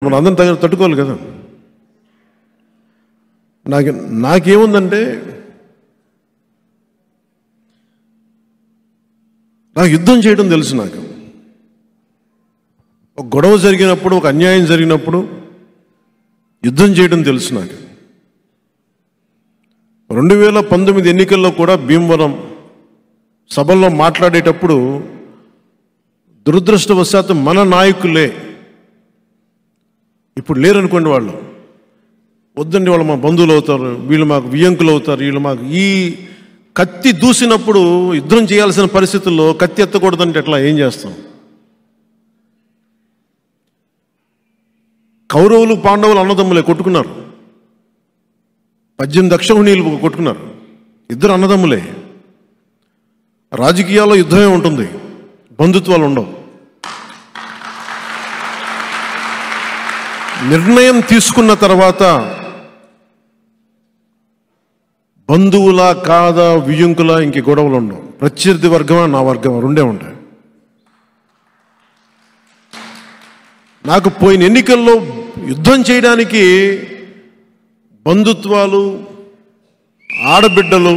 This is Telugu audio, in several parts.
మనం అందరం తట్టుకోవాలి కదా. నాకేముందంటే నాకు యుద్ధం చేయడం తెలుసు. నాకు ఒక గొడవ జరిగినప్పుడు, ఒక అన్యాయం జరిగినప్పుడు యుద్ధం చేయడం తెలుసు. నాకు 2019 ఎన్నికల్లో కూడా భీమవరం సభల్లో మాట్లాడేటప్పుడు దురదృష్టవశాత్తు మన నాయకులే ఇప్పుడు లేరనుకోండి. వాళ్ళు వద్దండి, వాళ్ళు మా బంధువులు అవుతారు, వీళ్ళు మాకు వియ్యంకులు అవుతారు, వీళ్ళు మాకు ఈ కత్తి దూసినప్పుడు యుద్ధం చేయాల్సిన పరిస్థితుల్లో కత్తి ఎత్తకూడదంటే ఎట్లా, ఏం చేస్తాం? కౌరవులు పాండవులు అన్నదమ్ములే కొట్టుకున్నారు. 18 అక్షౌహిణీలు కొట్టుకున్నారు. ఇద్దరు అన్నదమ్ములే. రాజకీయాల్లో యుద్ధమే ఉంటుంది, బంధుత్వాలు ఉండవు. నిర్ణయం తీసుకున్న తర్వాత బంధువులా కాదా, వియ్యంకులా, ఇంక గొడవలు ఉండవు. ప్రత్యర్థి వర్గమా, నా వర్గమా, రెండే ఉంటాయి. నాకు పోయిన ఎన్నికల్లో యుద్ధం చేయడానికి బంధుత్వాలు, ఆడబిడ్డలు,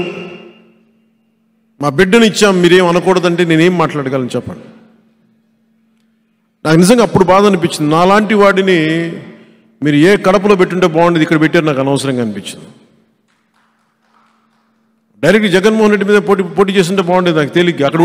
మా బిడ్డను ఇచ్చాం మీరేం అనకూడదంటే నేనేం మాట్లాడగలను చెప్పండి. నాకు నిజంగా అప్పుడు బాధ అనిపించింది. నాలాంటి వాడిని మీరు ఏ కడపలో పెట్టుంటే బాగుండేది, ఇక్కడ పెట్టారు, నాకు అనవసరంగా అనిపించింది. డైరెక్ట్ జగన్మోహన్ రెడ్డి మీద పోటీ చేస్తుంటే బాగుండేది నాకు తేలిగ్గా. అక్కడ